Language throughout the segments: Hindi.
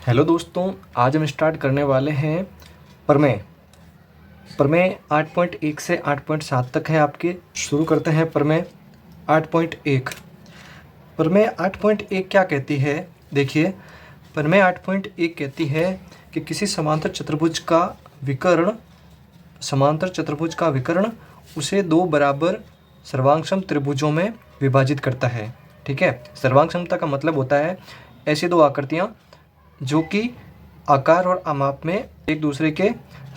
हेलो दोस्तों, आज हम स्टार्ट करने वाले हैं प्रमेय। प्रमेय 8.1 से 8.7 तक है आपके। शुरू करते हैं प्रमेय 8.1। प्रमेय 8.1 क्या कहती है? देखिए, प्रमेय 8.1 कहती है कि किसी समांतर चतुर्भुज का विकर्ण उसे दो बराबर सर्वांगसम त्रिभुजों में विभाजित करता है। ठीक है, सर्वांगसमता का मतलब होता है ऐसी दो आकृतियाँ जो कि आकार और आमाप में एक दूसरे के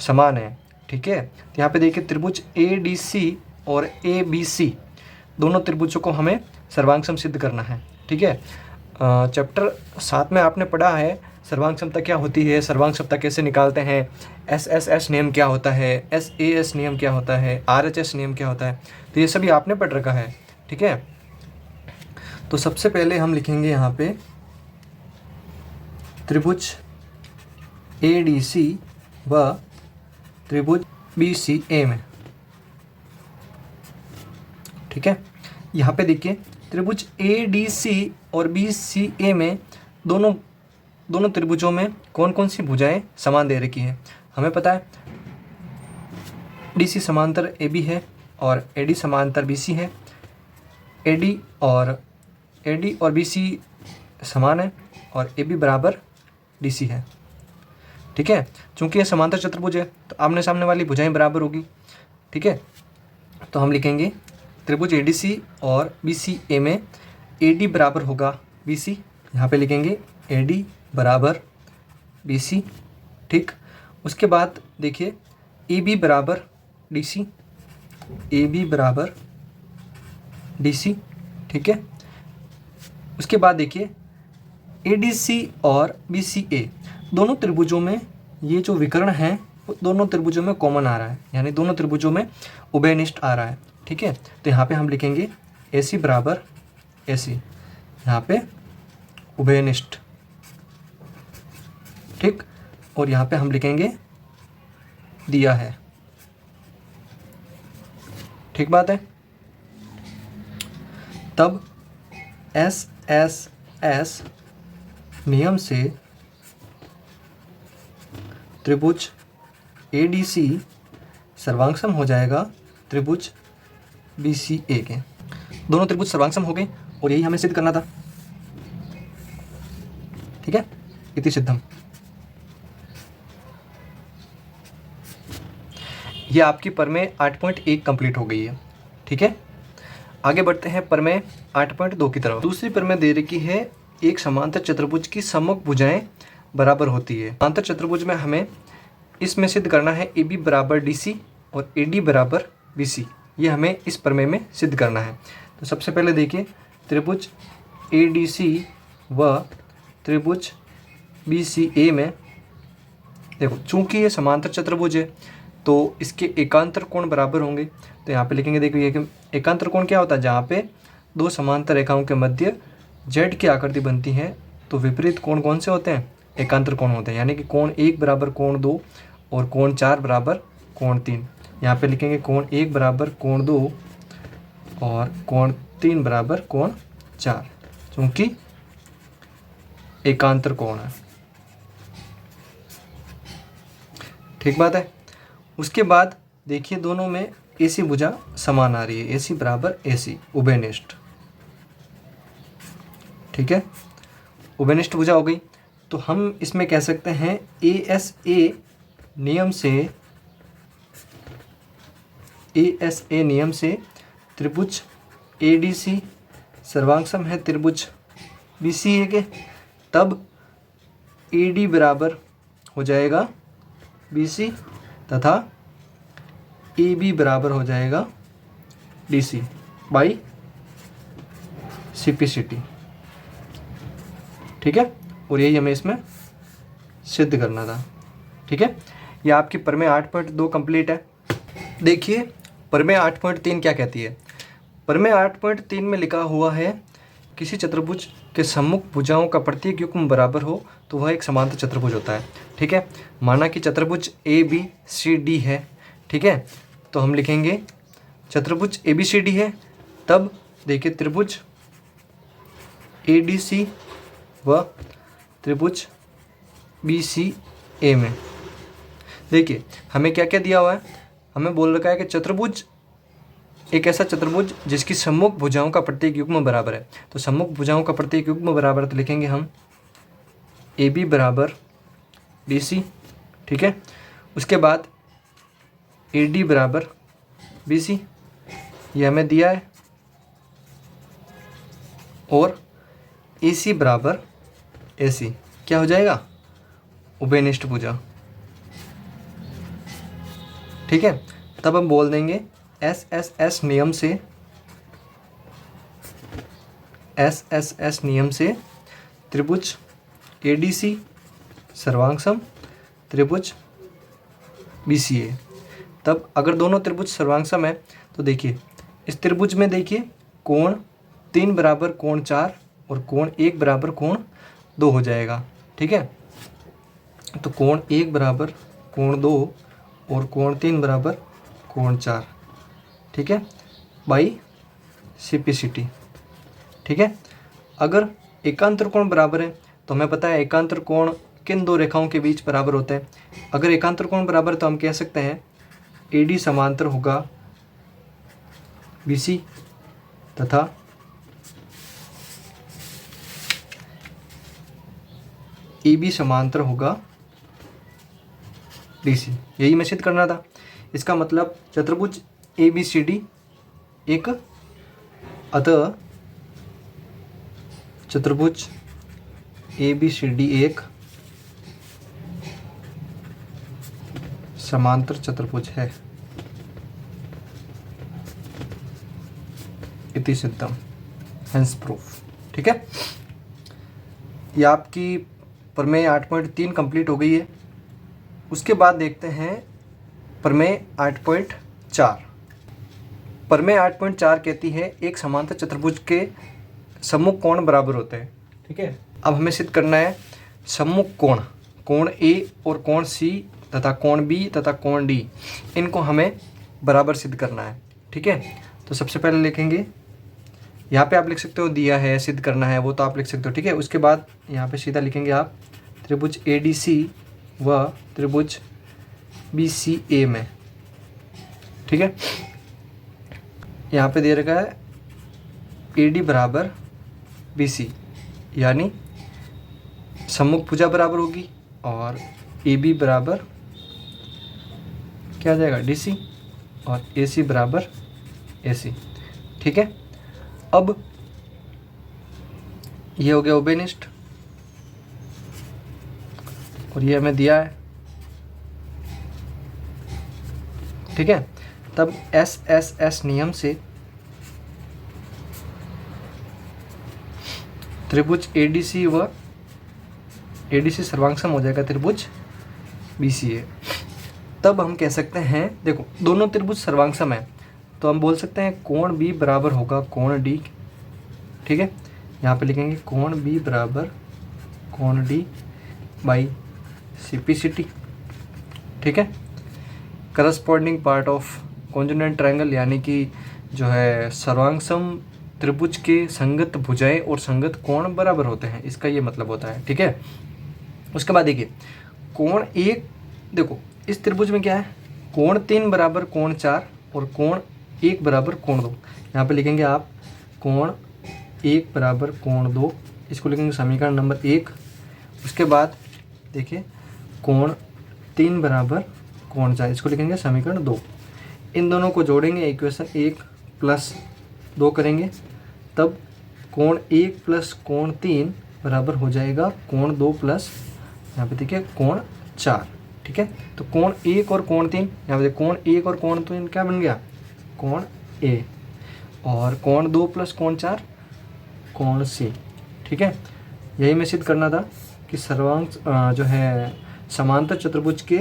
समान है। ठीक है, तो यहाँ पे देखिए त्रिभुज ADC और ABC दोनों त्रिभुजों को हमें सर्वांगसम सिद्ध करना है। ठीक है, चैप्टर 7 में आपने पढ़ा है सर्वांगसमता क्या होती है, सर्वांगसमता कैसे निकालते हैं, SSS नियम क्या होता है, SAS नियम क्या होता है, RHS नियम क्या होता है, तो ये सभी आपने पढ़ रखा है। ठीक है, तो सबसे पहले हम लिखेंगे यहाँ पे त्रिभुज ADC व त्रिभुज BCA में। ठीक है, यहाँ पे देखिए त्रिभुज ADC और BCA में दोनों त्रिभुजों में कौन कौन सी भुजाएं समान दे रखी है। हमें पता है DC समांतर AB है और AD समांतर BC है। AD और BC समान है और AB बराबर DC है। ठीक है, चूंकि ये समांतर चतुर्भुज है तो आमने सामने वाली भुजाएं बराबर होगी। ठीक है, तो हम लिखेंगे त्रिभुज ADC और BCA में AD बराबर होगा BC। यहाँ पे लिखेंगे AD बराबर BC। ठीक, उसके बाद देखिए AB बराबर DC, AB बराबर DC। ठीक है, उसके बाद देखिए ADC और BCA दोनों त्रिभुजों में ये जो विकर्ण है वो दोनों त्रिभुजों में कॉमन आ रहा है, यानी दोनों त्रिभुजों में उभयनिष्ठ आ रहा है। ठीक है, तो यहाँ पे हम लिखेंगे AC बराबर AC, यहाँ पे उभयनिष्ठ। ठीक, और यहाँ पे हम लिखेंगे दिया है। ठीक बात है। तब SSS नियम से त्रिभुज ADC सर्वांगसम हो जाएगा त्रिभुज BCA के। दोनों त्रिभुज सर्वांगसम हो गए और यही हमें सिद्ध करना था। ठीक है, इति सिद्धम। ये आपकी प्रमेय 8.1 कंप्लीट हो गई है। ठीक है, आगे बढ़ते हैं प्रमेय 8.2 की तरफ। दूसरी प्रमेय दे रखी है एक समांतर चतुर्भुज की सम्मुख भुजाएं बराबर होती है। समांतर चतुर्भुज में हमें इसमें सिद्ध करना है AB बराबर DC और AD बराबर BC। ये हमें इस प्रमेय में सिद्ध करना है। तो सबसे पहले देखिए त्रिभुज ADC व त्रिभुज BCA में देखो, चूंकि ये समांतर चतुर्भुज है तो इसके एकांतर कोण बराबर होंगे। तो यहाँ पे लिखेंगे, देखो ये एकांतर कोण क्या होता है, जहाँ पे दो समांतर रेखाओं के मध्य Z की आकृति बनती है तो विपरीत कोण कौन से होते हैं, एकांतर कोण होते हैं। यानी कि कोण 1 बराबर कोण 2 और कोण 4 बराबर कोण 3। यहाँ पे लिखेंगे कोण 1 बराबर कोण 2 और कोण 3 बराबर कोण 4, क्योंकि एकांतर कोण है। ठीक बात है। उसके बाद देखिए दोनों में AC भुजा समान आ रही है, AC बराबर AC, उभयनिष्ठ। ठीक है, उभयनिष्ठ भुजा हो गई तो हम इसमें कह सकते हैं ASA नियम से त्रिभुज ADC सर्वांगसम है त्रिभुज BCA के। तब AD बराबर हो जाएगा BC तथा AB बराबर हो जाएगा DC बाई CPCT। ठीक है, और यही हमें इसमें सिद्ध करना था। ठीक है, यह आपकी प्रमेय 8.2 कंप्लीट है। देखिए प्रमेय 8.3 क्या कहती है। प्रमेय 8.3 में लिखा हुआ है किसी चतुर्भुज के सम्मुख भुजाओं का प्रत्येक युग्म बराबर हो तो वह एक समांतर चतुर्भुज होता है। ठीक है, माना कि चतुर्भुज ABCD है। ठीक है, तो हम लिखेंगे चतुर्भुज ABCD है। तब देखिए त्रिभुज ADC व त्रिभुज बी सी ए में। देखिए हमें क्या क्या दिया हुआ है, हमें बोल रखा है कि चतुर्भुज एक ऐसा चतुर्भुज जिसकी सम्मुख भुजाओं का प्रत्येक युग्म बराबर है। तो सम्मुख भुजाओं का प्रत्येक युग्म बराबर तो लिखेंगे हम ए बी बराबर बी सी, ठीक है। उसके बाद ए डी बराबर बी सी, ये हमें दिया है, और ए सी बराबर ए सी क्या हो जाएगा, उभयनिष्ठ भुजा, ठीक है। तब हम बोल देंगे एस नियम से, एस नियम से त्रिभुज ए डी सी सर्वांग सम त्रिभुज बी सी ए। तब अगर दोनों त्रिभुज सर्वांग सम है तो देखिए इस त्रिभुज में देखिए कोण 3 बराबर कोण 4 और कोण 1 बराबर कोण 2 हो जाएगा, ठीक है। तो कोण 1 बराबर कोण 2 और कोण 3 बराबर कोण 4, ठीक है, बाई सिपिसिटी, ठीक है। अगर एकांतर कोण बराबर है तो हमें पता है एकांतर कोण किन दो रेखाओं के बीच बराबर होते हैं। अगर एकांतर कोण बराबर तो हम कह सकते हैं ए डी समांतर होगा बी सी तथा ए बी समांतर होगा डी सी। यही मैं सिद्ध करना था। इसका मतलब चतुर्भुज ए बी सी डी एक, अतः चतुर्भुज ए बी सी डी एक समांतर चतुर्भुज है, इति सिद्धम, हेंस प्रूफ, ठीक है। ये आपकी प्रमेय 8.3 कंप्लीट हो गई है। उसके बाद देखते हैं प्रमेय 8.4। प्रमेय 8.4 कहती है एक समांतर चतुर्भुज के सम्मुख कोण बराबर होते हैं, ठीक है। अब हमें सिद्ध करना है सम्मुख कोण, कोण ए और कोण सी तथा कोण बी तथा कोण डी, इनको हमें बराबर सिद्ध करना है, ठीक है। तो सबसे पहले लिखेंगे, यहाँ पे आप लिख सकते हो दिया है, सिद्ध करना है, वो तो आप लिख सकते हो, ठीक है। उसके बाद यहाँ पे सीधा लिखेंगे आप त्रिभुज ए डी सी व त्रिभुज बी सी ए में, ठीक है। यहाँ पे दे रखा है ए डी बराबर बी सी, यानी सम्मुख भुजा बराबर होगी और ए बी बराबर क्या आ जाएगा डी सी और ए सी बराबर ए सी, ठीक है। अब ये हो गया उभयनिष्ठ और ये हमें दिया है, ठीक है। तब एस नियम से त्रिभुज एडीसी व एडीसी सर्वांग सम हो जाएगा त्रिभुज बीसीए। तब हम कह सकते हैं, देखो दोनों त्रिभुज सर्वांग सम है तो हम बोल सकते हैं कोण बी बराबर होगा कोण डी, ठीक है। यहाँ पे लिखेंगे कोण बी बराबर कोण डी बाई सिपिसिटी, ठीक है। Corresponding part of conjugate triangle, यानी कि जो है सर्वांग सम त्रिभुज के संगत भुजाएं और संगत कोण बराबर होते हैं, इसका ये मतलब होता है, ठीक है। उसके बाद देखिए कोण एक, देखो इस त्रिभुज में क्या है, कोण 3 बराबर कोण 4 और कोण 1 बराबर कोण 2। यहाँ पे लिखेंगे आप कोण 1 बराबर कोण 2, इसको लिखेंगे समीकरण नंबर 1। उसके बाद देखिए कोण 3 बराबर कोण 4, इसको लिखेंगे समीकरण 2। इन दोनों को जोड़ेंगे, इक्वेशन 1 प्लस 2 करेंगे, तब कोण 1 प्लस कोण 3 बराबर हो जाएगा कोण 2 प्लस यहाँ पे देखिए कोण 4, ठीक है। तो कोण 1 और कोण 3, यहाँ पे कोण 1 और कोण 3 क्या बन गया, कोण ए, और कोण 2 प्लस कोण 4 कोण सी, ठीक है। यही मैं सिद्ध करना था कि सर्वांग जो है समांतर चतुर्भुज के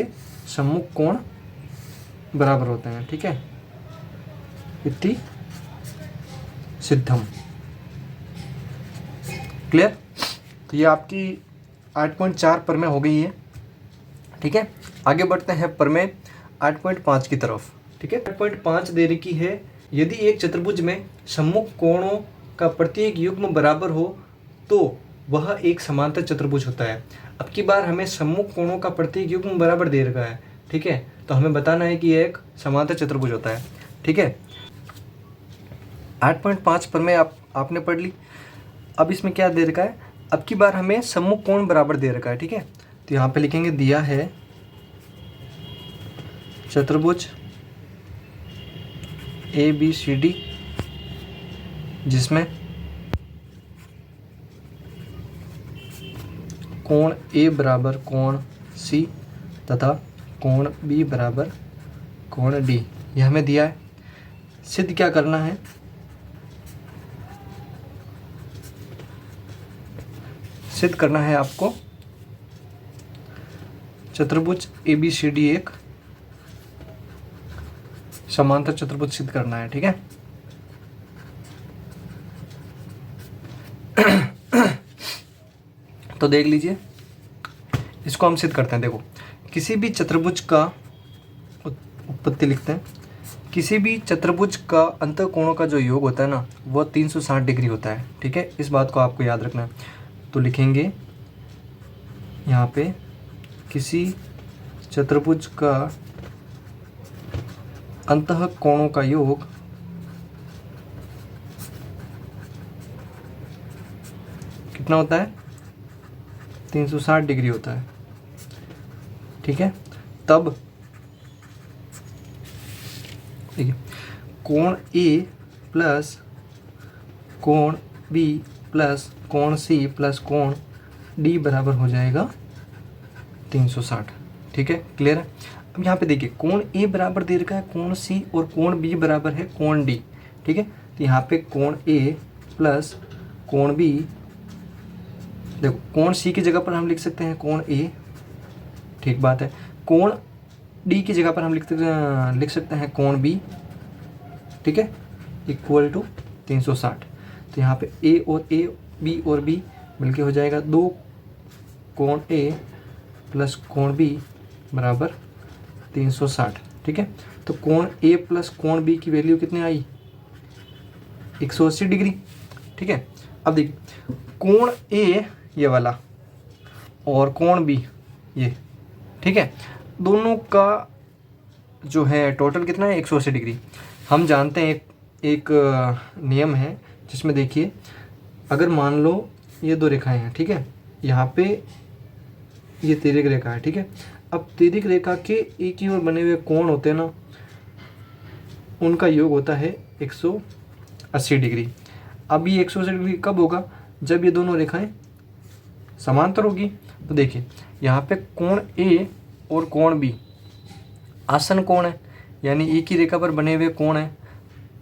सम्मुख कोण बराबर होते हैं, ठीक है, इति सिद्धम। क्लियर। तो ये आपकी 8.4 प्रमेय हो गई है, ठीक है। आगे बढ़ते हैं प्रमेय 8.5 की तरफ, ठीक है। 8.5 दे रखी है, यदि एक चतुर्भुज में सम्मुख कोणों का प्रत्येक युग्म बराबर हो तो वह एक समांतर चतुर्भुज होता है। अब की बार हमें सम्मुख कोणों का प्रतीक युग्म बराबर दे रखा है, ठीक है, तो हमें बताना है कि यह एक समांतर चतुर्भुज होता है, ठीक है। 8.5 पर में आपने पढ़ ली। अब इसमें क्या दे रखा है, अब की बार हमें सम्मुख कोण बराबर दे रखा है, ठीक है, तो यहाँ पे लिखेंगे दिया है चतुर्भुज ABCD जिसमें कोण A बराबर कोण C तथा कोण B बराबर कोण D, यह हमें दिया है। सिद्ध क्या करना है, सिद्ध करना है आपको चतुर्भुज ABCD एक समांतर चतुर्भुज सिद्ध करना है, ठीक है। तो देख लीजिए, इसको हम सिद्ध करते हैं। देखो, किसी भी चतुर्भुज का उत्पत्ति लिखते हैं, किसी भी चतुर्भुज का अंतःकोणों का जो योग होता है ना, वो 360 डिग्री होता है, ठीक है, इस बात को आपको याद रखना है। तो लिखेंगे यहाँ पे किसी चतुर्भुज का अंतःकोणों का योग कितना होता है, 360 डिग्री होता है, ठीक है। तब देखिए, कोण A प्लस कोण B प्लस कोण C प्लस कोण D बराबर हो जाएगा 360, ठीक है, क्लियर है। अब यहाँ पे देखिए, कोण A बराबर दे रखा है कोण C और कोण B बराबर है कोण D, ठीक है, तो यहाँ पे कोण A प्लस कोण B, देखो कोण C की जगह पर हम लिख सकते हैं कोण A, ठीक बात है, कोण D की जगह पर हम लिख सकते हैं कोण B, ठीक है, इक्वल टू 360। तो यहाँ पे A और A, B और B मिलके हो जाएगा 2 कोण A प्लस कोण B बराबर 360, ठीक है। तो कोण A प्लस कोण B की वैल्यू कितनी आई, 180 डिग्री, ठीक है। अब देखिए, कोण A ये वाला और कोण B ये, ठीक है, दोनों का जो है टोटल कितना है, 180 डिग्री। हम जानते हैं एक नियम है जिसमें देखिए, अगर मान लो ये दो रेखाएं हैं, ठीक है, यहाँ पे ये तिर्यक रेखा है, ठीक है। अब तिर्यक रेखा के एक ही ओर बने हुए कोण होते हैं ना, उनका योग होता है 180 डिग्री। अब ये 180 डिग्री कब होगा, जब ये दोनों रेखाएं समांतर होगी। तो देखिए, यहाँ पे कोण A और कोण B आसन कोण है, यानी एक ही रेखा पर बने हुए कोण है,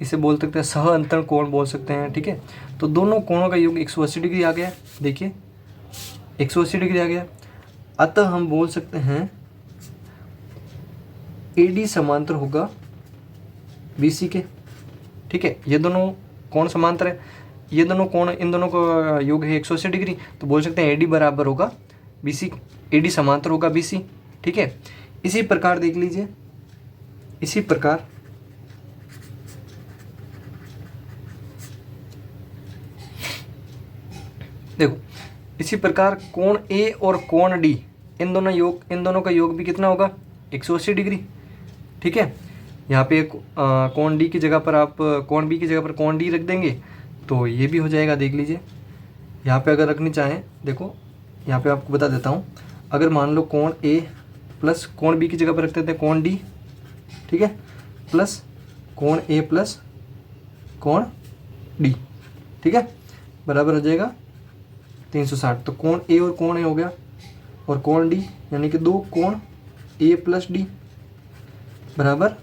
इसे बोल सकते हैं सह अंतर कोण बोल सकते हैं, ठीक है। तो दोनों कोणों का योग 180 डिग्री आ गया, देखिए 180 डिग्री आ गया। अतः हम बोल सकते हैं AD समांतर होगा BC के, ठीक है। ये दोनों कोण समांतर है, ये दोनों कोण, इन दोनों का योग है 180 डिग्री, तो बोल सकते हैं AD बराबर होगा BC, AD समांतर होगा BC, ठीक है। इसी प्रकार देख लीजिए, इसी प्रकार देखो, इसी प्रकार कोण A और कोण D, इन दोनों का योग भी कितना होगा, 180 डिग्री, ठीक है। यहाँ पे कोण D की जगह पर आप कोण B की जगह पर कोण D रख देंगे तो ये भी हो जाएगा। देख लीजिए, यहाँ पे अगर रखनी चाहें, देखो यहाँ पे आपको बता देता हूँ, अगर मान लो कोण A प्लस कोण B की जगह पर रख देते हैं कोण D, ठीक है, प्लस कोण A प्लस कोण D, ठीक है, बराबर हो जाएगा 360। तो कोण A और कोण A हो गया और कोण D, यानी कि 2 कोण A प्लस D बराबर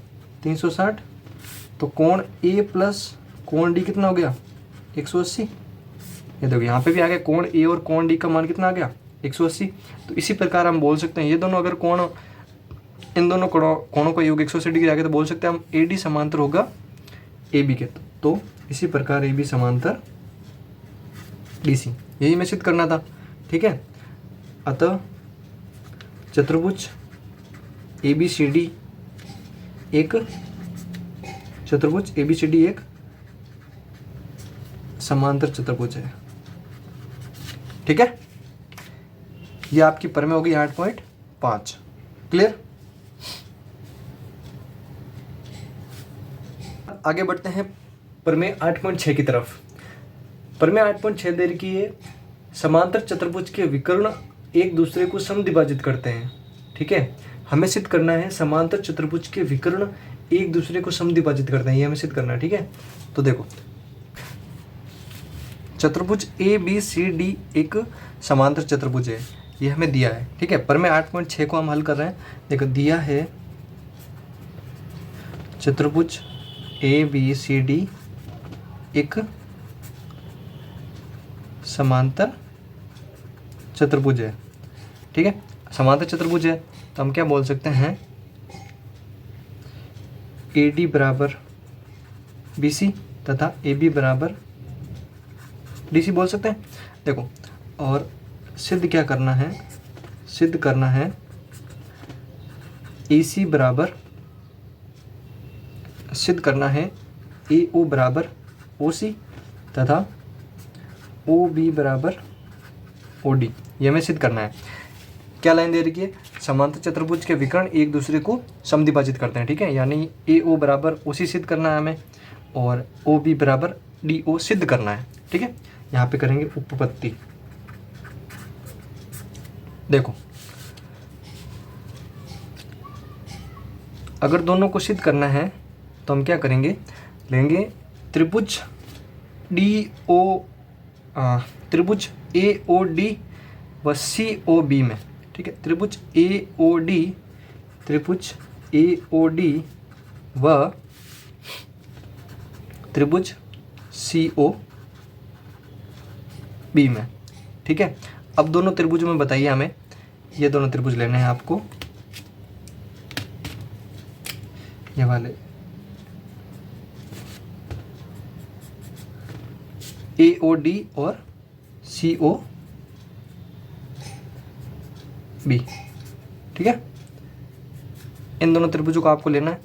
360। तो कोण A प्लस कोण D कितना हो गया, 180। ये देखो, यहाँ पे भी आ गया, कोण A और कोण D का मान कितना आ गया, 180। तो इसी प्रकार हम बोल सकते हैं, ये दोनों अगर कोण, इन दोनों कोणों का योग 180 डिग्री आ गया, तो बोल सकते हैं हम AD समांतर होगा AB के। तो इसी प्रकार AB समांतर BC, यही मैं सिद्ध करना था, ठीक है। अतः चतुर्भुज ABCD एक समांतर चतुर्भुज है, ठीक है, ये आपकी प्रमेय होगी 8.5। क्लियर। आगे बढ़ते हैं प्रमेय 8.6 की तरफ। प्रमेय 8.6 दे रखी है समांतर चतुर्भुज के विकर्ण एक दूसरे को समद्विभाजित करते हैं। ठीक है, हमें सिद्ध करना है समांतर चतुर्भुज के विकर्ण एक दूसरे को समद्विभाजित करते हैं, ये हमें सिद्ध करना है। ठीक है, तो देखो चतुर्भुज ए बी सी डी एक समांतर चतुर्भुज है, ये हमें दिया है। ठीक है, प्रमेय 8.6 को हम हल कर रहे हैं। देखो दिया है चतुर्भुज ए बी सी डी एक समांतर चतुर्भुज है। ठीक है, समांतर चतुर्भुज है तो हम क्या बोल सकते हैं, ए डी बराबर बी सी तथा ए बी बराबर डी सी बोल सकते हैं। देखो, और सिद्ध क्या करना है, सिद्ध करना है ए सी बराबर, सिद्ध करना है ए ओ बराबर ओ सी तथा ओ बी बराबर ओ डी, ये हमें सिद्ध करना है। क्या लाइन दे रखी है, समांतर चतुर्भुज के विकर्ण एक दूसरे को समद्विभाजित करते हैं। ठीक है, यानी ए ओ बराबर ओ सी सिद्ध करना है हमें और ओ बी बराबर डी ओ सिद्ध करना है। ठीक है, यहाँ पे करेंगे उपपत्ति। देखो अगर दोनों को सिद्ध करना है तो हम क्या करेंगे, लेंगे त्रिभुज डी ओ त्रिभुज ए ओ डी व सी ओ बी में। ठीक है, त्रिभुज ए ओ डी, त्रिभुज ए ओ डी व त्रिभुज सी ओ बी में। ठीक है, अब दोनों त्रिभुजों में बताइए हमें, ये दोनों त्रिभुज लेने हैं आपको, ये वाले ए ओ डी और सी ओ बी। ठीक है, इन दोनों त्रिभुजों को आपको लेना है।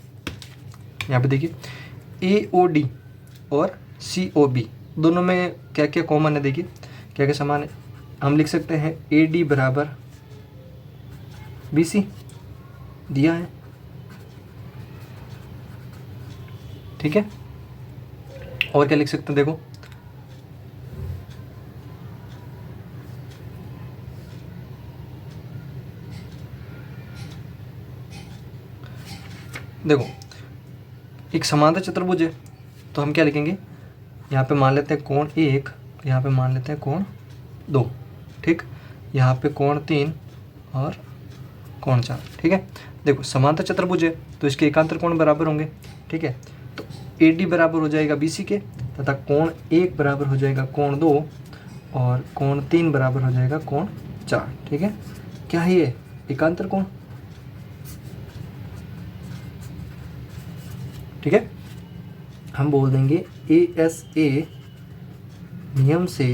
यहाँ पे देखिए ए ओ डी और सी ओ बी दोनों में क्या क्या कॉमन है, देखिए क्या क्या समान है। हम लिख सकते हैं ए डी बराबर बी सी, दिया है। ठीक है, और क्या लिख सकते हैं, देखो देखो एक समांतर चतुर्भुज है तो हम क्या लिखेंगे, यहाँ पे मान लेते हैं कोण 1, यहाँ पे मान लेते हैं कोण 2। ठीक, यहाँ पे कोण 3 और कोण 4। ठीक है, देखो समांतर चतुर्भुज है तो इसके एकांतर कोण बराबर होंगे। ठीक है, तो ए डी बराबर हो जाएगा बी सी के तथा कोण 1 बराबर हो जाएगा कोण 2 और कोण 3 बराबर हो जाएगा कोण 4। ठीक है, क्या है ये, एकांतर कोण। ठीक है, हम बोल देंगे ए एस ए नियम से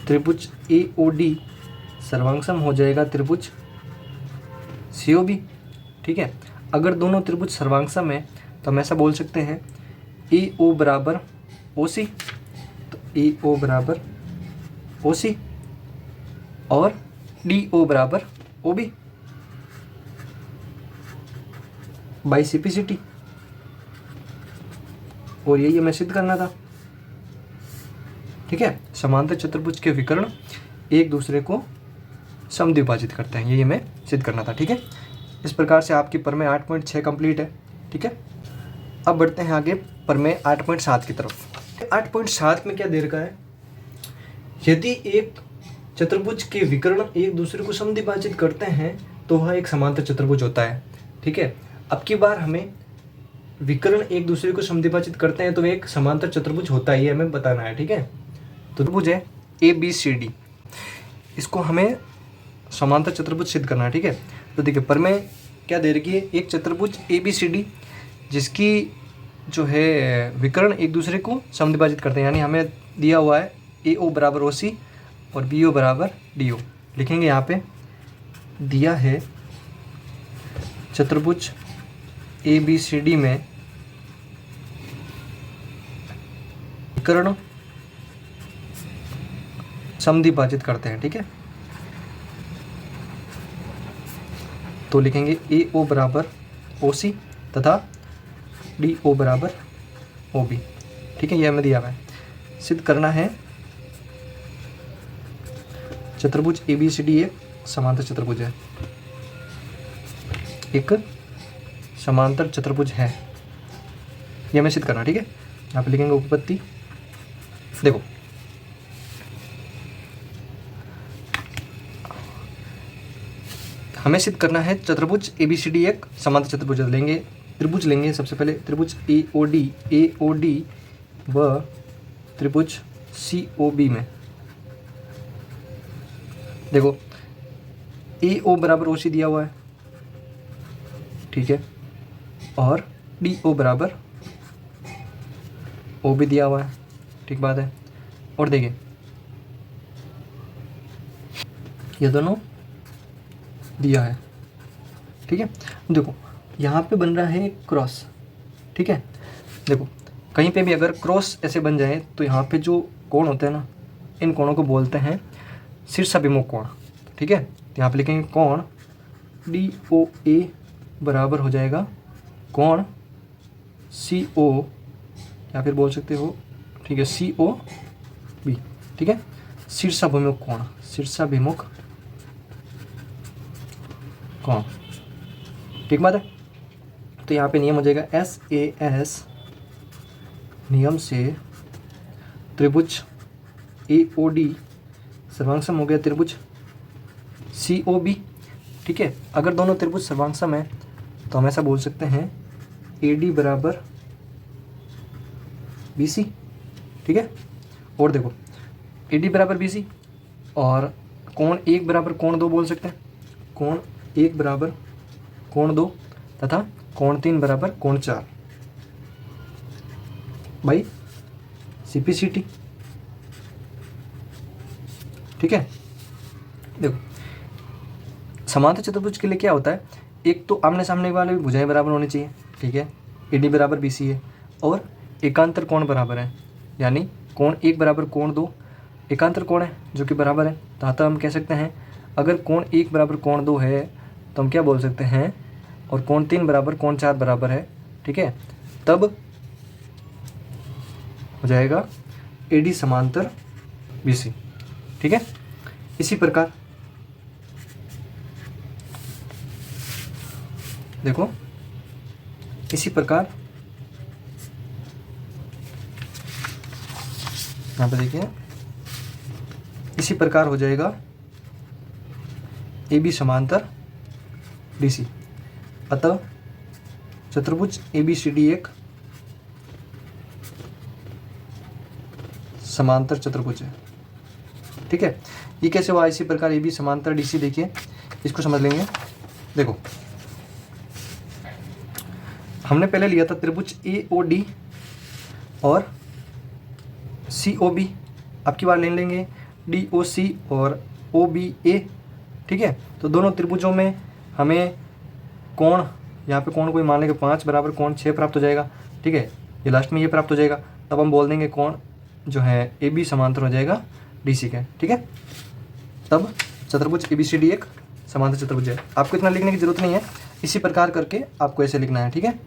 त्रिभुज ए ओ डी सर्वांगसम हो जाएगा त्रिभुज सी ओ बी। ठीक है, अगर दोनों त्रिभुज सर्वांगसम है तो हम ऐसा बोल सकते हैं ए ओ बराबर ओ सी, तो ए ओ बराबर ओ सी और डी ओ बराबर ओ बी बाई सिपिसिटी, और यही हमें सिद्ध करना था। ठीक है, समांतर चतुर्भुज के विकर्ण एक दूसरे को समद्विभाजित करते हैं, यही हमें सिद्ध करना था। ठीक है, इस प्रकार से आपकी प्रमेय 8.6 कंप्लीट है। ठीक है, अब बढ़ते हैं आगे प्रमेय 8.7 की तरफ। 8.7 में क्या दे रखा है, यदि एक चतुर्भुज के विकर्ण एक दूसरे को समद्विभाजित करते हैं तो वह एक समांतर चतुर्भुज होता है। ठीक है, अब की बार हमें विकर्ण एक दूसरे को समद्विभाजित करते हैं तो एक समांतर चतुर्भुज होता है, ये हमें बताना है। ठीक है, तो त्रिभुज है ए बी सी डी, इसको हमें समांतर चतुर्भुज सिद्ध करना है। ठीक है, तो देखिए प्रमेय क्या दे रखी है, एक चतुर्भुज ए बी सी डी जिसकी जो है विकर्ण एक दूसरे को समद्विभाजित करते हैं, यानी हमें दिया हुआ है ए ओ बराबर ओ सी और बी ओ बराबर डी ओ। लिखेंगे यहाँ पे दिया है चतुर्भुज ए बी सी डी में समीकरण समद्विभाजित करते हैं, ठीक है। तो लिखेंगे ए ओ बराबर ओ सी तथा डी ओ बराबर ओ बी, ठीक है। यह हमें दिया हुआ है। सिद्ध करना है चतुर्भुज ए बी सी डी एक समांतर चतुर्भुज है, एक समांतर चतुर्भुज है, यह हमें सिद्ध करना, ठीक है। यहाँ पे लिखेंगे उपपत्ति। देखो हमें सिद्ध करना है चतुर्भुज ए बी सी डी एक समांतर चतुर्भुज लेंगे। त्रिभुज लेंगे सबसे पहले, त्रिभुज ए ओ डी व त्रिभुज सी ओ बी में। देखो ए ओ बराबर ओ सी दिया हुआ है, ठीक है, और डी ओ बराबर ओ भी दिया हुआ है, ठीक बात है। और देखिए ये दोनों दिया है, ठीक है। देखो यहाँ पे बन रहा है क्रॉस, ठीक है। देखो कहीं पे भी अगर क्रॉस ऐसे बन जाए तो यहाँ पे जो कोण होते हैं ना, इन कोणों को बोलते हैं शीर्षाभिमुख कोण, ठीक है। तो यहाँ पे लिखेंगे कोण डी ओ ए बराबर हो जाएगा कोण सी ओ, या फिर बोल सकते हो, ठीक है, सी ओ बी, ठीक है। शीर्षाभिमुख कोण, शीर्षाभिमुख कोण, ठीक बात है। तो यहाँ पे नियम हो जाएगा एस ए एस नियम से त्रिभुज ए ओ डी सर्वांगसम हो गया त्रिभुज सी ओ बी, ठीक है। अगर दोनों त्रिभुज सर्वांगसम है तो हम ऐसा बोल सकते हैं ए डी बराबर बी सी, ठीक है। और देखो ए डी बराबर बी सी और कोण एक बराबर कोण दो बोल सकते हैं, कोण एक बराबर कोण दो तथा कोण तीन बराबर कोण चार भाई CP/CT, ठीक है। देखो समांतर चतुर्भुज के लिए क्या होता है, एक तो आमने सामने वाले भी भुजाएं बराबर होनी चाहिए, ठीक है। AD बराबर BC है और एकांतर कोण बराबर है, यानी कोण एक बराबर कोण दो एकांतर कोण है जो कि बराबर है। तो अतः हम कह सकते हैं अगर कोण एक बराबर कोण दो है तो हम क्या बोल सकते हैं, और कोण तीन बराबर कोण चार बराबर है, ठीक है, तब हो जाएगा AD समांतर BC, ठीक है। इसी प्रकार देखो, इसी प्रकार यहाँ पे देखिए, इसी प्रकार हो जाएगा AB समांतर DC। अतः चतुर्भुज ABCD एक समांतर चतुर्भुज है, ठीक है। ये कैसे हुआ, इसी प्रकार AB समांतर DC, देखिए इसको समझ लेंगे। देखो हमने पहले लिया था त्रिभुज AOD और COB, अब की बार ले लेंगे DOC और OBA, ठीक है। तो दोनों त्रिभुजों में हमें कोण, यहाँ पे कोण कोई मान लेंगे 5 बराबर कोण 6 प्राप्त हो जाएगा, ठीक है। ये लास्ट में ये प्राप्त हो जाएगा, तब हम बोल देंगे कोण जो है AB समांतर हो जाएगा DC का, ठीक है। तब चतुर्भुज ABCD एक समांतर चतुर्भुज है। आपको इतना लिखने की जरूरत नहीं है, इसी प्रकार करके आपको ऐसे लिखना है, ठीक है।